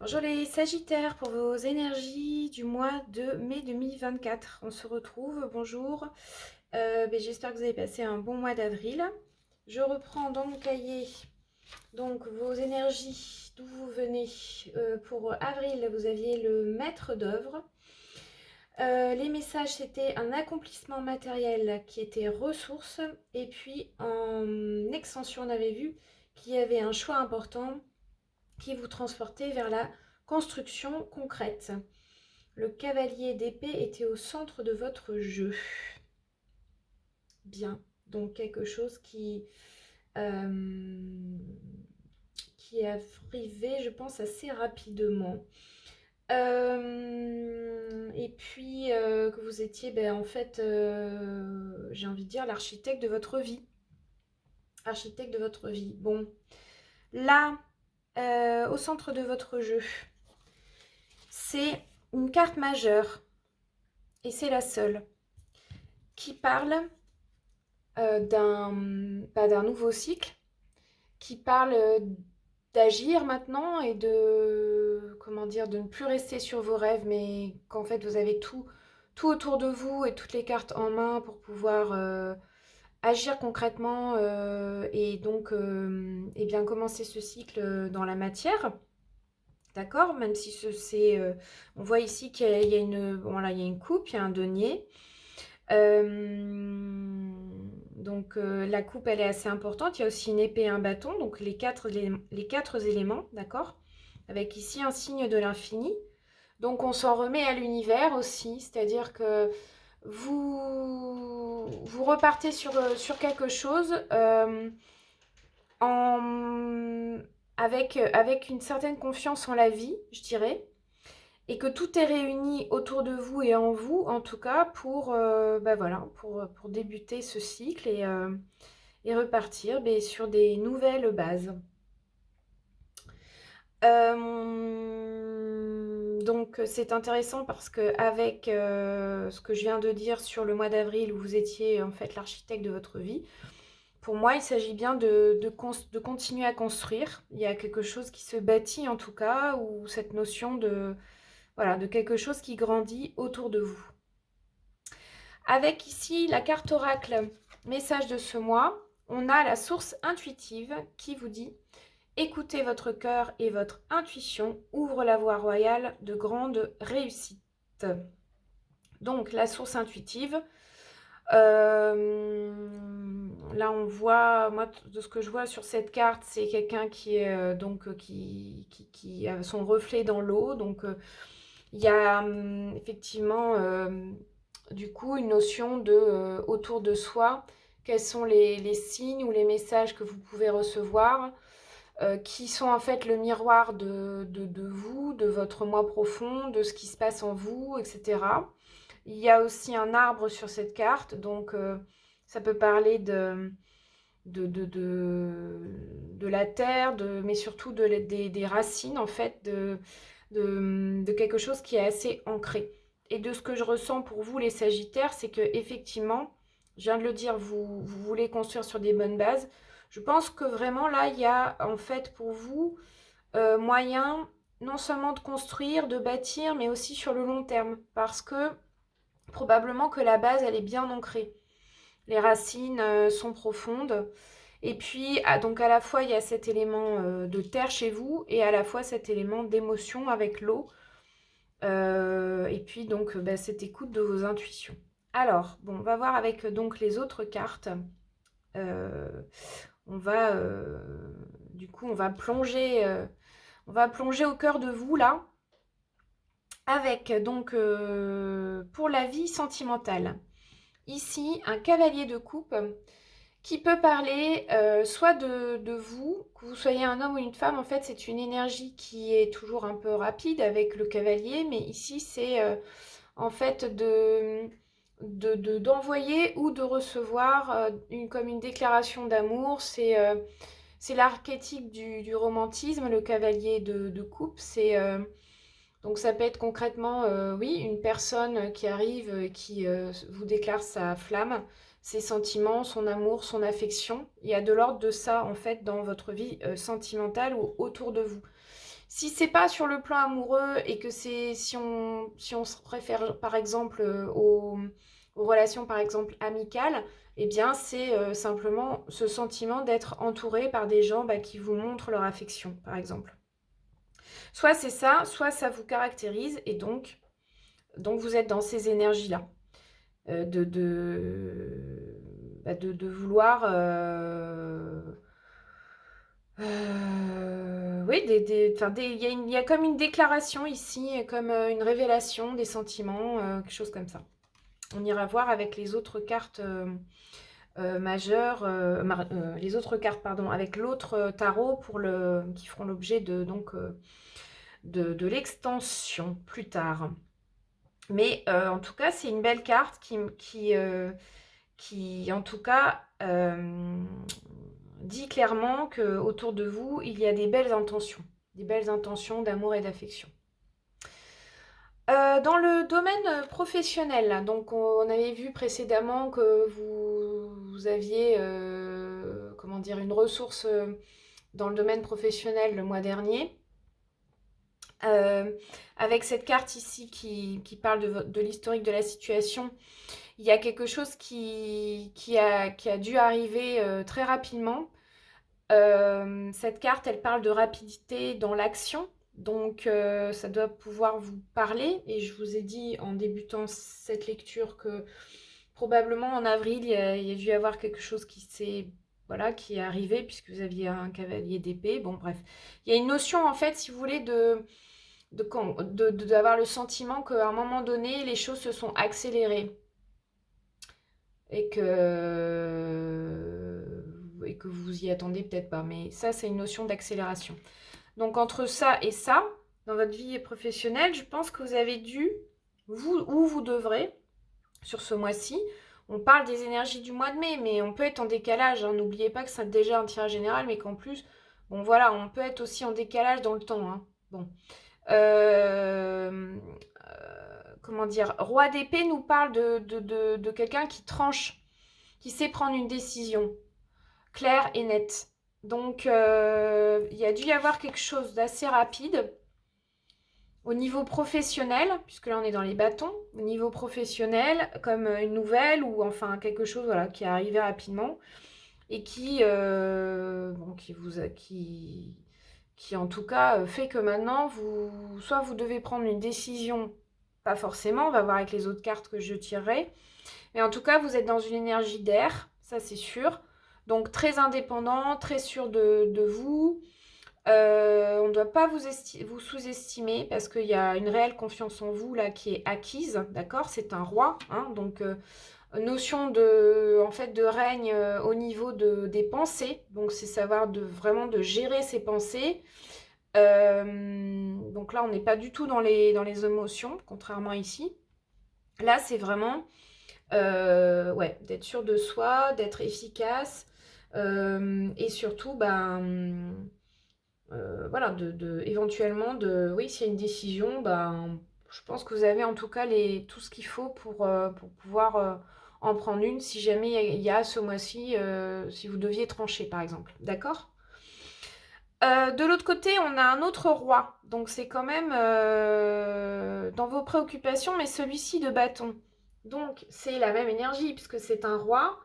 Bonjour les Sagittaires pour vos énergies du mois de mai 2024. On se retrouve, bonjour. J'espère que vous avez passé un bon mois d'avril. Je reprends dans mon cahier donc vos énergies, d'où vous venez. Pour avril, vous aviez le maître d'œuvre. Les messages, c'était un accomplissement matériel qui était ressource. Et puis en extension, on avait vu qu'il y avait un choix important qui vous transportait vers la construction concrète. Le cavalier d'épée était au centre de votre jeu. Bien, donc quelque chose qui est arrivé, je pense, assez rapidement. Et puis que vous étiez, en fait, j'ai envie de dire, l'architecte de votre vie. Architecte de votre vie. Bon, là, au centre de votre jeu, c'est une carte majeure, et c'est la seule, qui parle d'un nouveau cycle, qui parle d'agir maintenant et de, comment dire, de ne plus rester sur vos rêves, mais qu'en fait vous avez tout autour de vous et toutes les cartes en main pour pouvoir agir concrètement et donc et bien commencer ce cycle dans la matière. D'accord, même si on voit ici qu'il y a il y a une coupe, il y a un denier. La coupe, elle est assez importante. Il y a aussi une épée et un bâton, donc les quatre éléments, d'accord. Avec ici un signe de l'infini. Donc on s'en remet à l'univers aussi, c'est-à-dire que vous repartez sur quelque chose en, avec une certaine confiance en la vie, je dirais, et que tout est réuni autour de vous et en vous, en tout cas, pour débuter ce cycle et repartir sur des nouvelles bases. Donc c'est intéressant parce que avec ce que je viens de dire sur le mois d'avril où vous étiez en fait l'architecte de votre vie, pour moi il s'agit bien de continuer à construire. Il y a quelque chose qui se bâtit en tout cas, ou cette notion de quelque chose qui grandit autour de vous. Avec ici la carte oracle, message de ce mois, on a la source intuitive qui vous dit « Écoutez votre cœur et votre intuition ouvre la voie royale de grande réussite ». Donc la source intuitive, là on voit, moi de ce que je vois sur cette carte, c'est quelqu'un qui est qui a son reflet dans l'eau, donc il y a effectivement du coup une notion de autour de soi, quels sont les signes ou les messages que vous pouvez recevoir, qui sont en fait le miroir de vous, de votre moi profond, de ce qui se passe en vous, etc. Il y a aussi un arbre sur cette carte, donc ça peut parler de la terre, mais surtout des racines en fait, de quelque chose qui est assez ancré. Et de ce que je ressens pour vous les Sagittaires, c'est que effectivement, je viens de le dire, vous voulez construire sur des bonnes bases. Je pense que vraiment là, il y a en fait pour vous moyen non seulement de construire, de bâtir, mais aussi sur le long terme. Parce que probablement que la base, elle est bien ancrée. Les racines sont profondes. Et puis, donc à la fois, il y a cet élément de terre chez vous et à la fois cet élément d'émotion avec l'eau. Et puis, donc, cette écoute de vos intuitions. Alors, bon, on va voir avec donc les autres cartes. Euh, on va, du coup, on va plonger au cœur de vous, là, avec, donc, pour la vie sentimentale. Ici, un cavalier de coupe qui peut parler soit de vous, que vous soyez un homme ou une femme. En fait, c'est une énergie qui est toujours un peu rapide avec le cavalier, mais ici, c'est en fait d'envoyer ou de recevoir comme une déclaration d'amour. C'est l'archétype du romantisme, le cavalier de coupe. Donc ça peut être concrètement, oui, une personne qui arrive, qui vous déclare sa flamme, ses sentiments, son amour, son affection. Il y a de l'ordre de ça, en fait, dans votre vie sentimentale ou autour de vous. Si c'est pas sur le plan amoureux et que c'est si on se réfère par exemple aux relations par exemple amicales, eh bien c'est simplement ce sentiment d'être entouré par des gens qui vous montrent leur affection, par exemple. Soit c'est ça, soit ça vous caractérise et donc vous êtes dans ces énergies-là. De vouloir oui, il y a comme une déclaration ici, comme une révélation des sentiments, quelque chose comme ça. On ira voir avec les autres cartes majeures, les autres cartes, pardon, avec l'autre tarot qui feront l'objet de l'extension plus tard. Mais en tout cas, c'est une belle carte qui en tout cas, dit clairement qu'autour de vous, il y a des belles intentions d'amour et d'affection. Dans le domaine professionnel, là, donc on avait vu précédemment que vous aviez comment dire, une ressource dans le domaine professionnel le mois dernier. Avec cette carte ici qui parle de l'historique de la situation, il y a quelque chose qui a dû arriver très rapidement. Cette carte, elle parle de rapidité dans l'action. Donc, ça doit pouvoir vous parler. Et je vous ai dit en débutant cette lecture que probablement en avril, il y a dû y avoir quelque chose qui est arrivé puisque vous aviez un cavalier d'épée. Bon, bref. Il y a une notion, en fait, si vous voulez, d'avoir le sentiment qu'à un moment donné, les choses se sont accélérées. Et que vous y attendez peut-être pas. Mais ça, c'est une notion d'accélération. Donc, entre ça et ça, dans votre vie professionnelle, je pense que vous avez dû, vous devrez, sur ce mois-ci, on parle des énergies du mois de mai, mais on peut être en décalage. Hein. N'oubliez pas que c'est déjà un tirage général, mais qu'en plus, bon voilà, on peut être aussi en décalage dans le temps. Hein. Bon. Comment dire, Roi d'épée nous parle de quelqu'un qui tranche, qui sait prendre une décision claire et nette. Donc, il y a dû y avoir quelque chose d'assez rapide au niveau professionnel, puisque là on est dans les bâtons, au niveau professionnel, comme une nouvelle ou enfin quelque chose voilà, qui est arrivé rapidement et qui en tout cas fait que maintenant, soit vous devez prendre une décision, pas forcément, on va voir avec les autres cartes que je tirerai, mais en tout cas, vous êtes dans une énergie d'air, ça c'est sûr. Donc très indépendant, très sûr de vous. On ne doit pas vous sous-estimer parce qu'il y a une réelle confiance en vous là qui est acquise, d'accord? C'est un roi, hein, donc notion en fait, de règne au niveau des pensées. Donc c'est savoir vraiment de gérer ses pensées. Donc là, on n'est pas du tout dans les émotions, contrairement ici. Là, c'est vraiment ouais, d'être sûr de soi, d'être efficace et surtout, voilà, éventuellement, oui, s'il y a une décision, je pense que vous avez en tout cas tout ce qu'il faut pour pouvoir en prendre une si jamais il y a ce mois-ci, si vous deviez trancher par exemple. D'accord? De l'autre côté, on a un autre roi. Donc c'est quand même dans vos préoccupations, mais celui-ci de bâton. Donc c'est la même énergie puisque c'est un roi.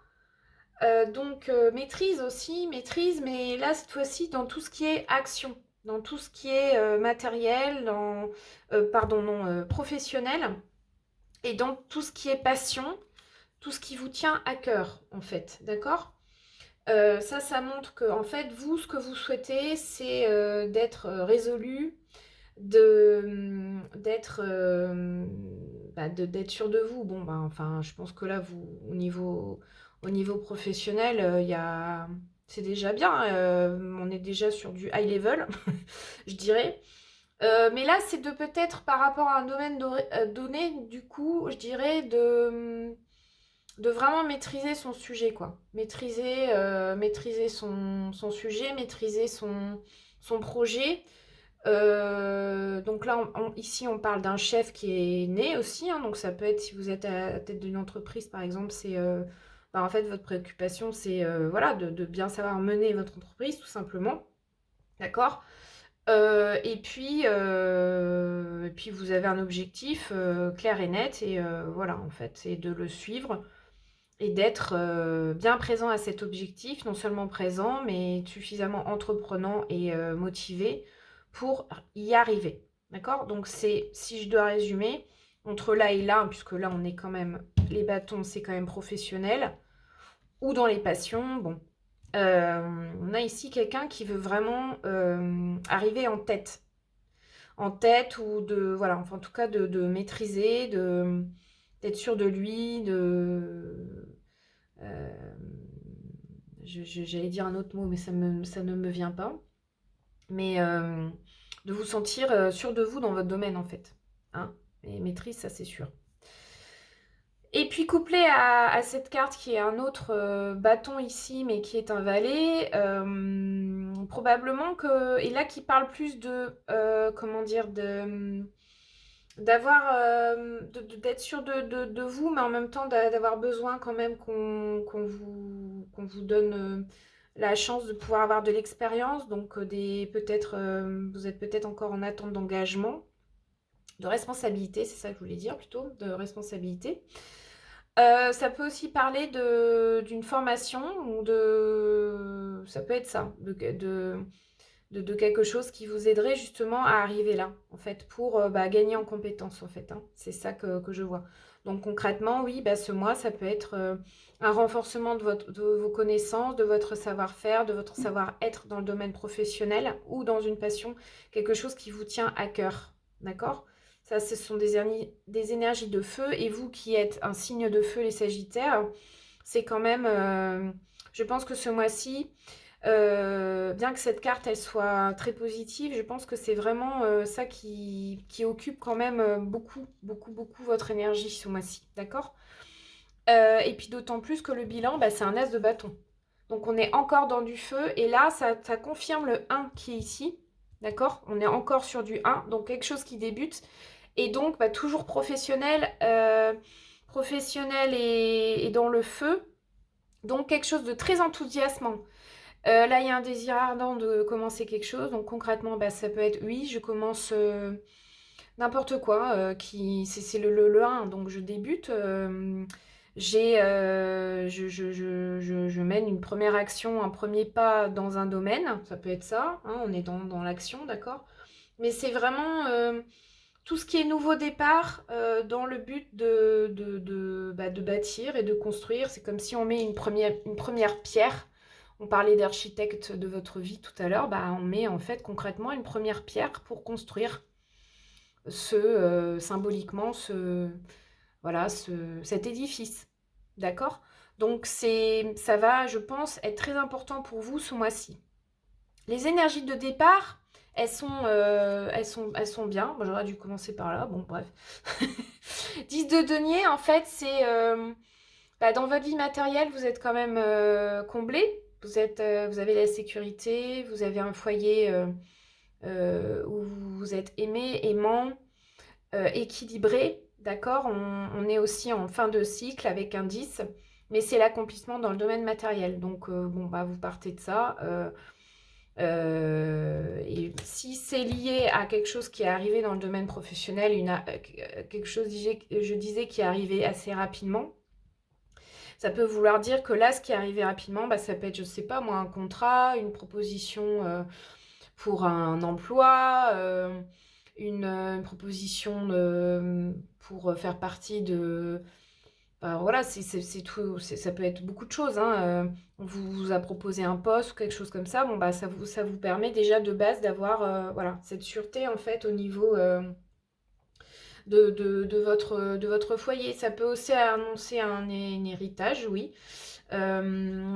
Donc maîtrise aussi, maîtrise, mais là cette fois-ci dans tout ce qui est action, dans tout ce qui est matériel, pardon, non, professionnel, et dans tout ce qui est passion, tout ce qui vous tient à cœur en fait, d'accord? Ça montre que en fait vous, ce que vous souhaitez, c'est d'être résolu, d'être sûr de vous. Bon, enfin, je pense que là, vous, au niveau professionnel, c'est déjà bien. On est déjà sur du high level, je dirais. Mais là, c'est peut-être par rapport à un domaine donné, du coup, je dirais de vraiment maîtriser son sujet, quoi. Maîtriser son sujet, maîtriser son projet. Donc là, ici, on parle d'un chef qui est né aussi. Hein, donc ça peut être, si vous êtes à la tête d'une entreprise, par exemple, c'est en fait, votre préoccupation, c'est voilà, de bien savoir mener votre entreprise, tout simplement. D'accord? Et puis vous avez un objectif clair et net, et voilà, en fait, c'est de le suivre et d'être bien présent à cet objectif, non seulement présent, mais suffisamment entreprenant et motivé pour y arriver. D'accord? Donc c'est, si je dois résumer, entre là et là, puisque là on est quand même, les bâtons c'est quand même professionnel, ou dans les passions, bon. On a ici quelqu'un qui veut vraiment arriver en tête, ou de, voilà, enfin en tout cas de maîtriser, d'être sûr de lui, euh, j'allais dire un autre mot, mais ça ne me vient pas. Mais de vous sentir sûr de vous dans votre domaine, en fait. Hein, et maîtrise, ça c'est sûr. Et puis couplé à cette carte qui est un autre bâton ici, mais qui est un valet, probablement que, et là qui parle plus de, comment dire, d'avoir, d'être sûr de vous, mais en même temps d'avoir besoin quand même qu'on vous donne la chance de pouvoir avoir de l'expérience. Donc peut-être, vous êtes peut-être encore en attente d'engagement, de responsabilité, c'est ça que je voulais dire plutôt, de responsabilité. Ça peut aussi parler d'une formation, ou de... Ça peut être ça, de quelque chose qui vous aiderait justement à arriver là, en fait, pour gagner en compétences, en fait. Hein. C'est ça que je vois. Donc concrètement, oui, ce mois, ça peut être un renforcement de vos connaissances, de votre savoir-faire, de votre savoir-être dans le domaine professionnel ou dans une passion, quelque chose qui vous tient à cœur. D'accord? Ça, ce sont des énergies de feu. Et vous qui êtes un signe de feu, les Sagittaires, c'est quand même... je pense que ce mois-ci, bien que cette carte, elle soit très positive, je pense que c'est vraiment ça qui occupe quand même beaucoup, beaucoup, beaucoup votre énergie ce mois-ci. D'accord? Et puis d'autant plus que le bilan, c'est un as de bâton. Donc on est encore dans du feu. Et là, ça confirme le 1 qui est ici. D'accord? On est encore sur du 1. Donc quelque chose qui débute. Et donc, toujours professionnel, professionnel et dans le feu. Donc, quelque chose de très enthousiasmant. Là, il y a un désir ardent de commencer quelque chose. Donc, concrètement, ça peut être, oui, je commence n'importe quoi. C'est le 1, donc je débute. Je mène une première action, un premier pas dans un domaine. Ça peut être ça. Hein, on est dans l'action, d'accord? Mais c'est vraiment... tout ce qui est nouveau départ dans le but de bâtir et de construire. C'est comme si on met une première pierre. On parlait d'architecte de votre vie tout à l'heure. On met en fait concrètement une première pierre pour construire symboliquement voilà, cet édifice. D'accord? Donc ça va, je pense, être très important pour vous ce mois-ci. Les énergies de départ, elles sont bien. Bon, j'aurais dû commencer par là. Bon, bref. 10 de denier, en fait, c'est... dans votre vie matérielle, vous êtes quand même comblé. Vous avez la sécurité, vous avez un foyer où vous êtes aimé, aimant, équilibré. D'accord? On est aussi en fin de cycle avec un 10, mais c'est l'accomplissement dans le domaine matériel. Donc, vous partez de ça. Et si c'est lié à quelque chose qui est arrivé dans le domaine professionnel, quelque chose, je disais, qui est arrivé assez rapidement, ça peut vouloir dire que là, ce qui est arrivé rapidement, ça peut être, je sais pas moi, un contrat, une proposition pour un emploi, une proposition pour faire partie de... voilà, c'est tout, ça peut être beaucoup de choses. Hein. On vous a proposé un poste ou quelque chose comme ça. Ça vous permet déjà de base d'avoir voilà, cette sûreté en fait au niveau de votre foyer. Ça peut aussi annoncer un héritage, oui.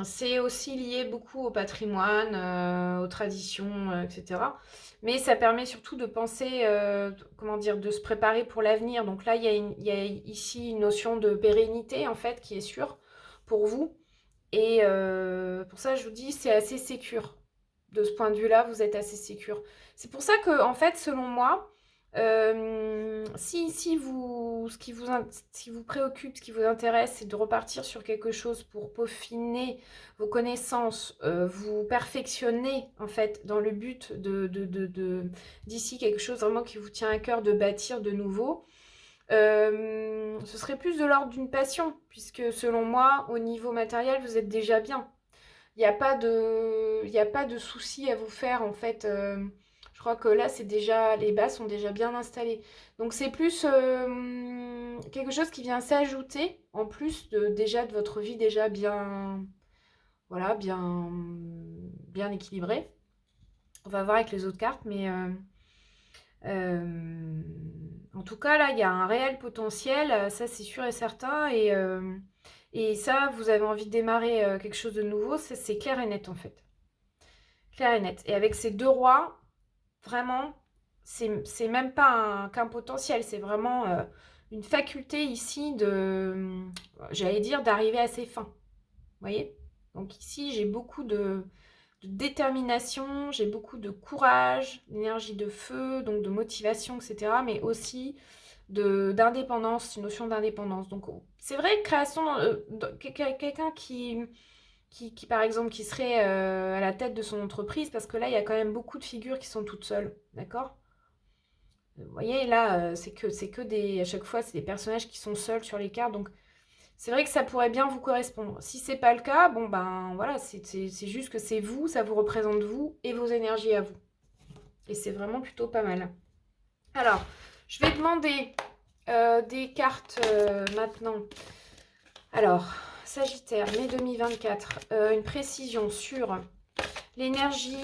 C'est aussi lié beaucoup au patrimoine, aux traditions, etc. Mais ça permet surtout de penser, comment dire, de se préparer pour l'avenir. Donc là, il y a ici une notion de pérennité, en fait, qui est sûre pour vous. Et pour ça, je vous dis, c'est assez sécure. De ce point de vue-là, vous êtes assez sécure. C'est pour ça que, en fait, selon moi, Ce qui vous préoccupe, ce qui vous intéresse, c'est de repartir sur quelque chose pour peaufiner vos connaissances, vous perfectionner en fait dans le but d'ici quelque chose vraiment qui vous tient à cœur de bâtir de nouveau. Ce serait plus de l'ordre d'une passion, puisque selon moi, au niveau matériel, vous êtes déjà bien. Il y a pas de souci à vous faire en fait. Je crois que là, c'est déjà les bases sont déjà bien installées. Donc c'est plus quelque chose qui vient s'ajouter en plus déjà de votre vie déjà bien, voilà, bien équilibrée. On va voir avec les autres cartes, mais euh, en tout cas là, il y a un réel potentiel, ça c'est sûr et certain, et ça, vous avez envie de démarrer quelque chose de nouveau, ça c'est clair et net en fait. Clair et net. Et avec ces deux rois, vraiment, c'est même pas qu'un potentiel, c'est vraiment une faculté ici j'allais dire, d'arriver à ses fins. Vous voyez? Donc ici, j'ai beaucoup de détermination, j'ai beaucoup de courage, d'énergie de feu, donc de motivation, etc. Mais aussi d'indépendance, une notion d'indépendance. Donc c'est vrai, création, quelqu'un qui, par exemple, qui serait à la tête de son entreprise, parce que là, il y a quand même beaucoup de figures qui sont toutes seules, d'accord? Vous voyez, là, c'est que à chaque fois, c'est des personnages qui sont seuls sur les cartes, donc c'est vrai que ça pourrait bien vous correspondre. Si c'est pas le cas, bon ben voilà, c'est juste que c'est vous, ça vous représente vous et vos énergies à vous. Et c'est vraiment plutôt pas mal. Alors, je vais demander des cartes maintenant. Alors, Sagittaire, mai 2024, une précision sur l'énergie.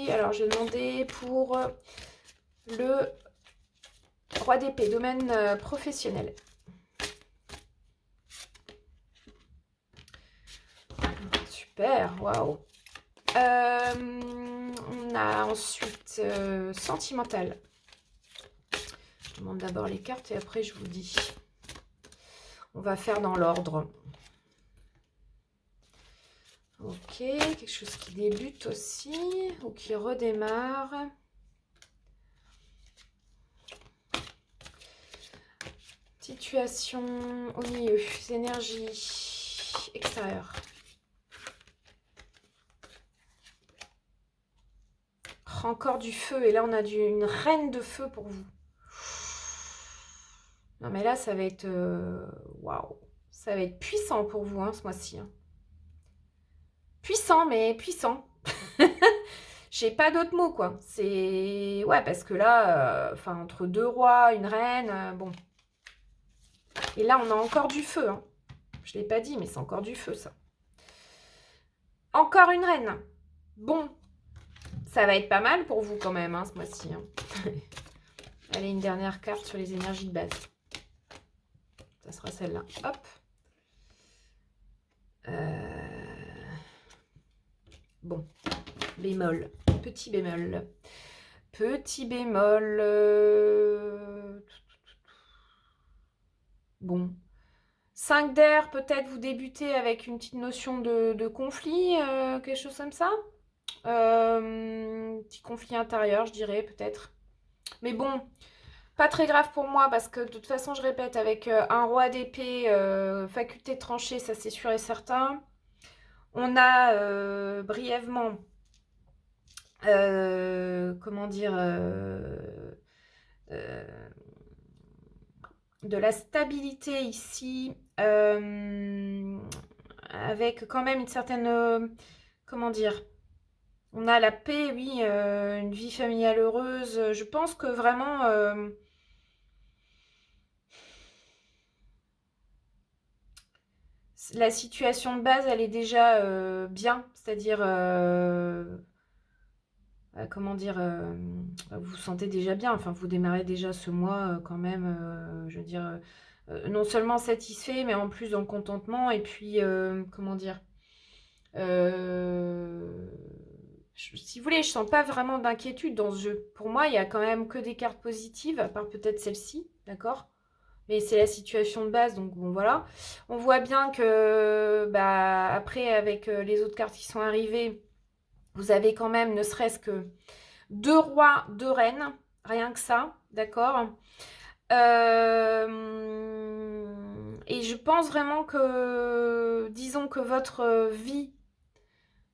Alors, je vais demander pour le roi d'épée, domaine professionnel. Super, waouh. On a ensuite sentimental. Je demande d'abord les cartes et après je vous dis. On va faire dans l'ordre. Ok, quelque chose qui débute aussi ou qui redémarre. Situation au milieu, énergie extérieure. Encore du feu et là on a une reine de feu pour vous. Non mais là ça va être waouh, ça va être puissant pour vous hein, ce mois-ci. Hein. Puissant mais puissant. J'ai pas d'autres mots quoi. C'est ouais parce que là, enfin entre deux rois, une reine, bon. Et là on a encore du feu. Hein. Je l'ai pas dit mais c'est encore du feu ça. Encore une reine. Bon, ça va être pas mal pour vous quand même hein, ce mois-ci. Hein. Allez une dernière carte sur les énergies de base. Ça sera celle-là. Hop. Bon, bémol, petit bémol. Petit bémol. Bon. 5 d'air, peut-être vous débutez avec une petite notion de conflit, quelque chose comme ça. Petit conflit intérieur, je dirais, peut-être. Mais bon, pas très grave pour moi, parce que de toute façon, je répète, avec un roi d'épée, faculté de trancher, ça c'est sûr et certain. On a brièvement, comment dire, de la stabilité ici, avec quand même une certaine, comment dire, on a la paix, oui, une vie familiale heureuse. Je pense que vraiment, la situation de base, elle est déjà bien, c'est-à-dire comment dire, vous vous sentez déjà bien, enfin vous démarrez déjà ce mois quand même, je veux dire, non seulement satisfait, mais en plus dans le contentement, et puis, comment dire, si vous voulez, je sens pas vraiment d'inquiétude dans ce jeu. Pour moi, il y a quand même que des cartes positives, à part peut-être celle-ci, d'accord ? Mais c'est la situation de base, donc bon voilà. On voit bien que, bah, après, avec les autres cartes qui sont arrivées, vous avez quand même, ne serait-ce que 2 rois, 2 reines. rien que ça, d'accord? Et je pense vraiment que, disons que votre vie,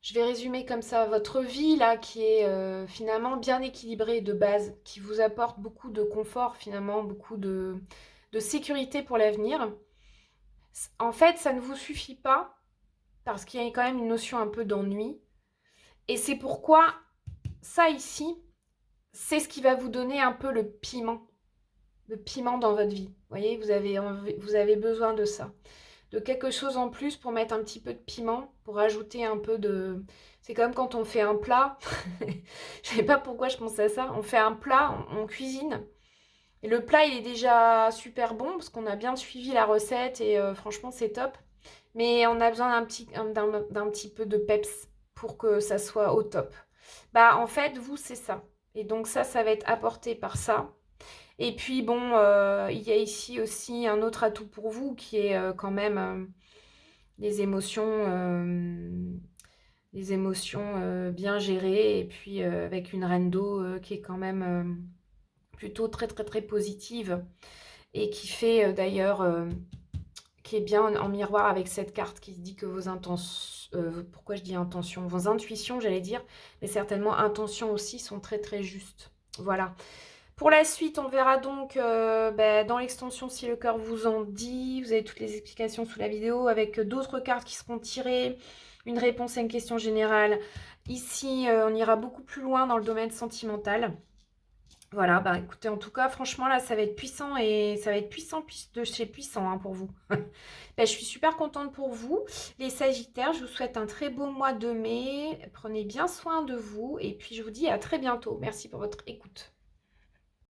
je vais résumer comme ça, votre vie là qui est finalement bien équilibrée de base, qui vous apporte beaucoup de confort finalement, beaucoup de sécurité pour l'avenir, en fait ça ne vous suffit pas parce qu'il y a quand même une notion un peu d'ennui. Et c'est pourquoi ça ici, c'est ce qui va vous donner un peu le piment dans votre vie. Vous voyez, vous avez besoin de ça. De quelque chose en plus pour mettre un petit peu de piment, pour ajouter un peu de... C'est comme quand on fait un plat. Je sais pas pourquoi je pense à ça. On fait un plat, on cuisine. Et le plat, il est déjà super bon parce qu'on a bien suivi la recette et franchement, c'est top. Mais on a besoin d'un petit peu de peps pour que ça soit au top. Bah, en fait, vous, c'est ça. Et donc ça va être apporté par ça. Et puis bon, il y a ici aussi un autre atout pour vous qui est quand même les émotions, bien gérées et puis avec une reine d'eau qui est quand même plutôt très très très positive et qui fait d'ailleurs, qui est bien en miroir avec cette carte qui se dit que vos intentions, pourquoi je dis intentions, vos intuitions j'allais dire, mais certainement intentions aussi sont très très justes. Voilà. Pour la suite, on verra donc dans l'extension si le cœur vous en dit. Vous avez toutes les explications sous la vidéo avec d'autres cartes qui seront tirées. Une réponse à une question générale. Ici, on ira beaucoup plus loin dans le domaine sentimental. Voilà, bah écoutez, en tout cas, franchement, là, ça va être puissant et ça va être puissant de chez puissant hein, pour vous. Je suis super contente pour vous. Les Sagittaires, je vous souhaite un très beau mois de mai. Prenez bien soin de vous et puis je vous dis à très bientôt. Merci pour votre écoute.